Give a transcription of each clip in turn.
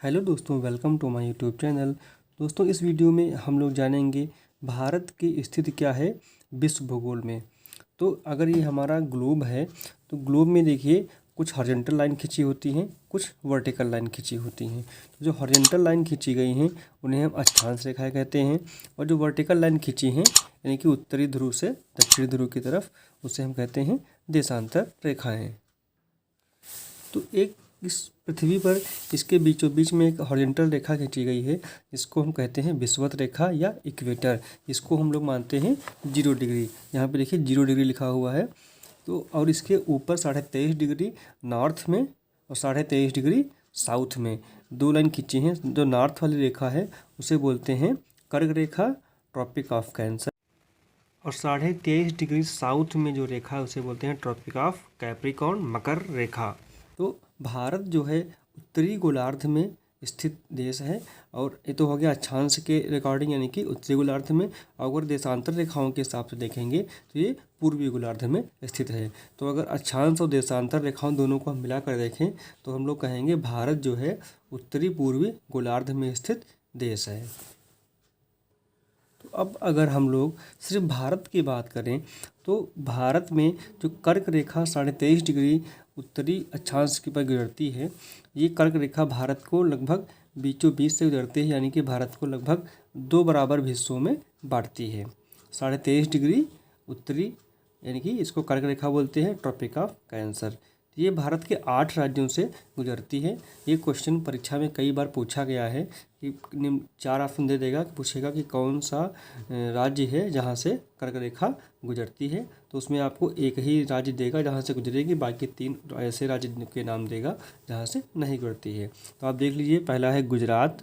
Hello दोस्तों, welcome to my YouTube channel. दोस्तों, इस वीडियो में हम लोग जानेंगे भारत की स्थिति क्या है विश्व भूगोल में। तो अगर ये हमारा ग्लोब है तो ग्लोब में देखिए कुछ हॉरिजॉन्टल लाइन खींची होती हैं, कुछ वर्टिकल लाइन खींची होती हैं। तो जो हॉरिजॉन्टल लाइन खींची गई हैं उन्हें हम अक्षांश रेखाएं कहते हैं, और जो वर्टिकल लाइन खींची हैं यानी कि उत्तरी ध्रुव से दक्षिणी ध्रुव की तरफ, उसे हम कहते हैं देशांतर रेखाएँ। तो एक इस पृथ्वी पर इसके बीचों बीच में एक हॉरिजॉन्टल रेखा खींची गई है, जिसको हम कहते हैं विषुवत रेखा या इक्वेटर। इसको हम लोग मानते हैं 0 डिग्री। यहाँ पे देखिए 0 डिग्री लिखा हुआ है। तो और इसके ऊपर 23.5 डिग्री नॉर्थ में और 23.5 डिग्री साउथ में दो लाइन खींची हैं। जो नॉर्थ वाली रेखा है उसे बोलते हैं कर्क रेखा, ट्रॉपिक ऑफ कैंसर, और 23.5 डिग्री साउथ में जो रेखा है उसे बोलते हैं ट्रॉपिक ऑफ कैप्रिकॉर्न, मकर रेखा। तो भारत जो है उत्तरी गोलार्ध में स्थित देश है, और ये तो हो गया अक्षांश के रिकॉर्डिंग यानी कि उत्तरी गोलार्ध में। अगर देशांतर रेखाओं के हिसाब से देखेंगे तो ये पूर्वी गोलार्ध में स्थित है। तो अगर अक्षांश और देशांतर रेखाओं दोनों को हम मिलाकर देखें तो हम लोग कहेंगे भारत जो है उत्तरी पूर्वी गोलार्ध में स्थित देश है। तो अब अगर हम लोग सिर्फ भारत की बात करें तो भारत में जो कर्क रेखा 23.5 डिग्री उत्तरी अक्षांश की पर गुजरती है, ये कर्क रेखा भारत को लगभग बीचों बीच से गुजरती है, यानी कि भारत को लगभग दो बराबर हिस्सों में बांटती है। 23.5 डिग्री उत्तरी यानी कि इसको कर्क रेखा बोलते हैं, ट्रॉपिक ऑफ कैंसर। ये भारत के 8 राज्यों से गुजरती है। ये क्वेश्चन परीक्षा में कई बार पूछा गया है कि 4 ऑप्शन दे देगा, पूछेगा कि कौन सा राज्य है जहाँ से कर्क रेखा गुजरती है। तो उसमें आपको एक ही राज्य देगा जहाँ से गुजरेगी, बाकी 3 ऐसे राज्य के नाम देगा जहाँ से नहीं गुजरती है। तो आप देख लीजिए, पहला है गुजरात,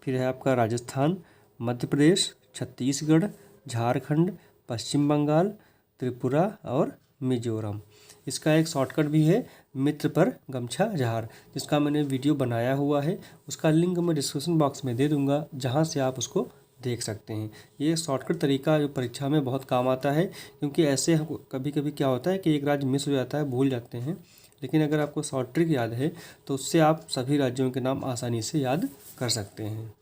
फिर है आपका राजस्थान, मध्य प्रदेश, छत्तीसगढ़, झारखंड, पश्चिम बंगाल, त्रिपुरा और मिजोरम। इसका एक शॉर्टकट भी है, मित्र पर गमछा जहार, जिसका मैंने वीडियो बनाया हुआ है। उसका लिंक मैं डिस्क्रिप्शन बॉक्स में दे दूंगा, जहां से आप उसको देख सकते हैं। ये शॉर्टकट तरीका जो परीक्षा में बहुत काम आता है, क्योंकि ऐसे हमको कभी कभी क्या होता है कि एक राज्य मिस हो जाता है, भूल जाते हैं। लेकिन अगर आपको शॉर्ट ट्रिक याद है तो उससे आप सभी राज्यों के नाम आसानी से याद कर सकते हैं।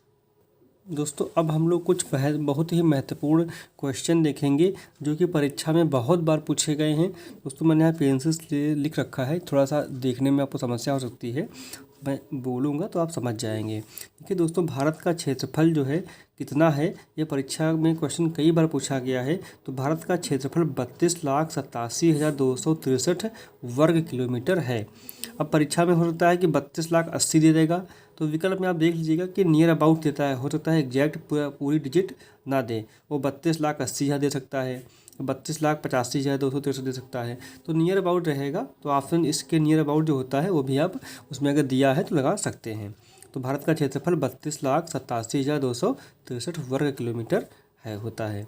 दोस्तों, अब हम लोग कुछ बहुत ही महत्वपूर्ण क्वेश्चन देखेंगे जो कि परीक्षा में बहुत बार पूछे गए हैं। दोस्तों, मैंने यहाँ पेंसिल से लिख रखा है, थोड़ा सा देखने में आपको समस्या हो सकती है, मैं बोलूँगा तो आप समझ जाएंगे। देखिए दोस्तों, भारत का क्षेत्रफल जो है कितना है, ये परीक्षा में क्वेश्चन कई बार पूछा गया है। तो भारत का क्षेत्रफल 32,87,263 वर्ग किलोमीटर है। अब परीक्षा में हो सकता है कि 32,80,000 दे देगा, तो विकल्प में आप देख लीजिएगा कि नियर अबाउट देता है। हो सकता है एग्जैक्ट पूरी डिजिट ना दे, वो 32,80,000 दे सकता है, 32,85,263 दे सकता है। तो नियर अबाउट रहेगा, तो ऑप्शन इसके नियर अबाउट जो होता है वो भी आप उसमें अगर दिया है तो लगा सकते हैं। तो भारत का क्षेत्रफल 32,87,263 वर्ग किलोमीटर होता है।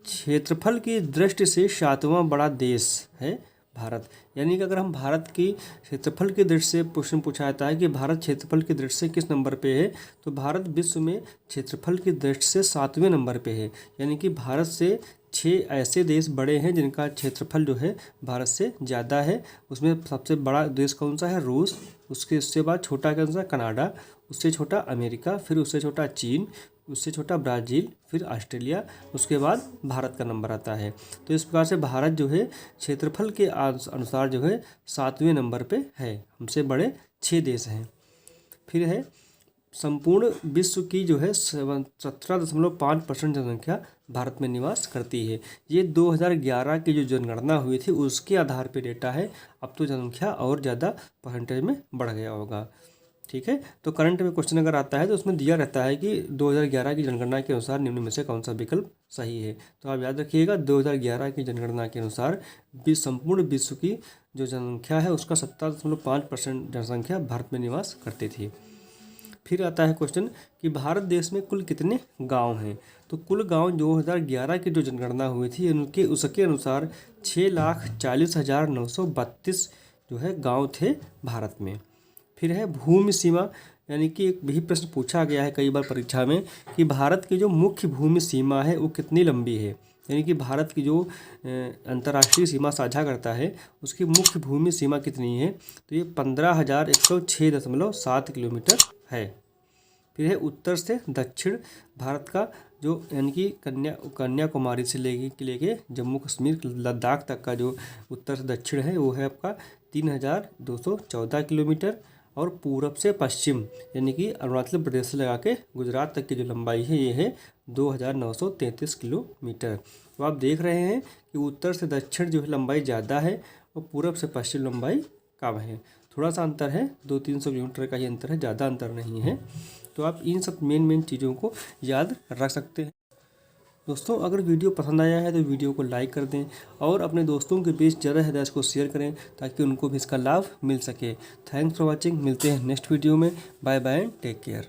क्षेत्रफल की दृष्टि से 7वां बड़ा देश है भारत। यानी कि अगर हम भारत की क्षेत्रफल की दृष्टि से प्रश्न पूछा जाता है कि भारत क्षेत्रफल की दृष्टि से किस नंबर पे है, तो भारत विश्व में क्षेत्रफल की दृष्टि से 7वें नंबर पे है। यानी कि भारत से 6 ऐसे देश बड़े हैं जिनका क्षेत्रफल जो है भारत से ज़्यादा है। उसमें सबसे बड़ा देश कौन सा है? रूस। उससे बाद छोटा कौन सा? कनाडा। उससे छोटा अमेरिका, फिर उससे छोटा चीन, उससे छोटा ब्राज़ील, फिर ऑस्ट्रेलिया, उसके बाद भारत का नंबर आता है। तो इस प्रकार से भारत जो है क्षेत्रफल के अनुसार जो है 7वें नंबर पे है। हमसे बड़े 6 देश हैं। फिर है संपूर्ण विश्व की जो है 17.5% जनसंख्या भारत में निवास करती है। ये 2011 की जो जनगणना हुई थी उसके आधार पर डेटा है। अब तो जनसंख्या और ज़्यादा परसेंटेज में बढ़ गया होगा। ठीक है, तो करंट में क्वेश्चन अगर आता है तो उसमें दिया रहता है कि 2011 की जनगणना के अनुसार निम्न में से कौन सा विकल्प सही है। तो आप याद रखिएगा, 2011 की जनगणना के अनुसार संपूर्ण विश्व की जो जनसंख्या है उसका 17.5% जनसंख्या भारत में निवास करती थी। फिर आता है क्वेश्चन कि भारत देश में कुल कितने गांव हैं। तो कुल गांव 2011 की जो जनगणना हुई थी उसके अनुसार 6,40,932 जो है गांव थे भारत में। फिर है भूमि सीमा, यानी कि एक भी प्रश्न पूछा गया है कई बार परीक्षा में कि भारत की जो मुख्य भूमि सीमा है वो कितनी लंबी है। यानी कि भारत की जो अंतर्राष्ट्रीय सीमा साझा करता है उसकी मुख्य भूमि सीमा कितनी है, तो ये 15,106.7 किलोमीटर है। फिर है उत्तर से दक्षिण भारत का जो यानी कि कन्याकुमारी से लेके जम्मू कश्मीर लद्दाख तक का जो उत्तर से दक्षिण है वो है आपका 3,214 किलोमीटर। और पूरब से पश्चिम यानी कि अरुणाचल प्रदेश से लगा के गुजरात तक की जो लंबाई है ये है 2,933 किलोमीटर। तो आप देख रहे हैं कि उत्तर से दक्षिण जो है लंबाई ज़्यादा है और पूरब से पश्चिम लंबाई कम है। थोड़ा सा अंतर है, 200-300 किलोमीटर का ही अंतर है, ज़्यादा अंतर नहीं है। तो आप इन सब मेन चीज़ों को याद रख सकते हैं। दोस्तों अगर वीडियो पसंद आया है तो वीडियो को लाइक कर दें और अपने दोस्तों के बीच ज़्यादा से ज़्यादा इसको शेयर करें ताकि उनको भी इसका लाभ मिल सके। Thanks for watching. मिलते हैं नेक्स्ट वीडियो में। Bye bye and take care.